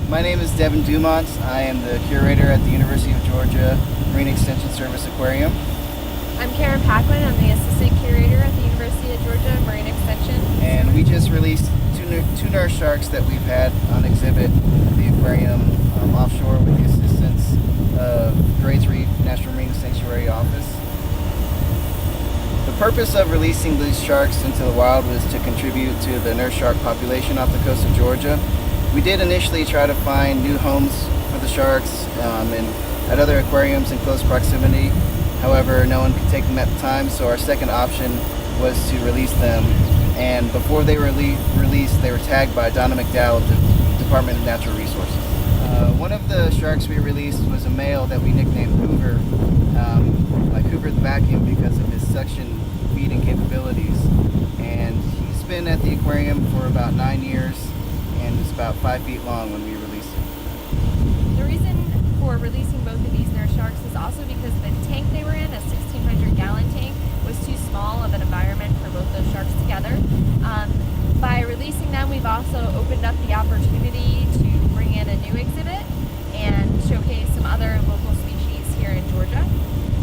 My name is Devin Dumont. I am the curator at the University of Georgia Marine Extension Service Aquarium. I'm Karen Paquin. I'm the assistant curator at the University of Georgia Marine Extension. And we just released two nurse sharks that we've had on exhibit at the aquarium offshore with the assistance of Great Reef National Marine Sanctuary Office. The purpose of releasing these sharks into the wild was to contribute to the nurse shark population off the coast of Georgia. We did initially try to find new homes for the sharks and at other aquariums in close proximity. However, no one could take them at the time, so our second option was to release them. And before they were released, they were tagged by Donna McDowell of the Department of Natural Resources. One of the sharks we released was a male that we nicknamed Hoover, like Hoover the vacuum, because of his suction feeding capabilities. And he's been at the aquarium for about 9 years and is about 5 feet long when we released him. The reason for releasing both of these nurse sharks is also because the tank they were in, a 1,600-gallon tank, was too small of an environment for both those sharks together. By releasing them, we've also opened up the opportunity to bring in a new exhibit and showcase some other local species here in Georgia.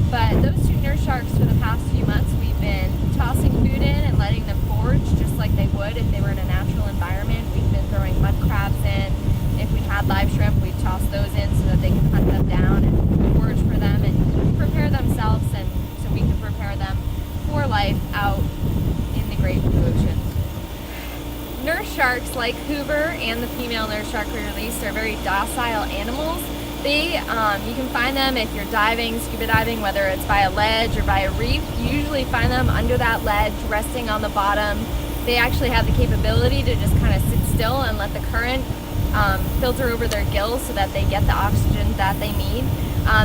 But those two nurse sharks, for the past few months, we've been tossing food in and letting them forage just like they would if they were in a natural environment. We've been throwing mud crabs in. If we had live shrimp, we'd toss those in so that they can hunt them down and forage for them and prepare themselves, and so we can prepare them for life out in the great blue ocean. Nurse sharks like Hoover and the female nurse shark we released are very docile animals. You can find them if you're diving, scuba diving, whether it's by a ledge or by a reef. You usually find them under that ledge, resting on the bottom. They actually have the capability to just kind of sit still and let the current filter over their gills so that they get the oxygen that they need.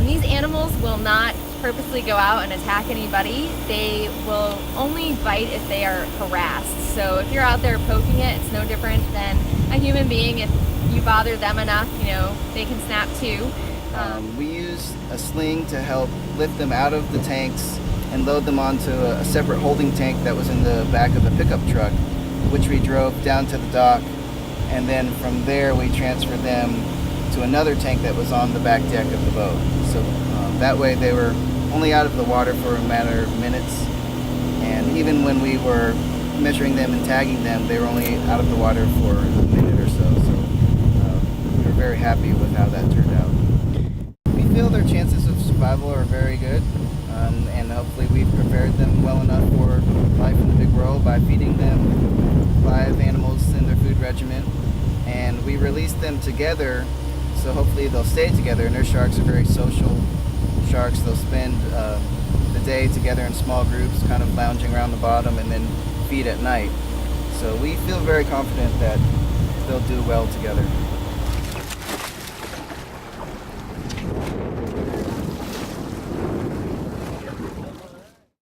These animals will not purposely go out and attack anybody. They will only bite if they are harassed. So if you're out there poking it, it's no different than a human being. If you bother them enough, they can snap too. We used a sling to help lift them out of the tanks and load them onto a separate holding tank that was in the back of the pickup truck, which we drove down to the dock, and then from there we transferred them to another tank that was on the back deck of the boat. So that way they were only out of the water for a matter of minutes, and even when we were measuring them and tagging them, they were only out of the water for a minute or so. So we were very happy with how that turned out. We feel their chances of survival are very good, and hopefully we've prepared them well enough for life in the big world by feeding them live animals in their food regimen. And we released them together, so hopefully they'll stay together. Nurse sharks are very social sharks. They'll spend the day together in small groups, kind of lounging around the bottom, and then feed at night. So we feel very confident that they'll do well together.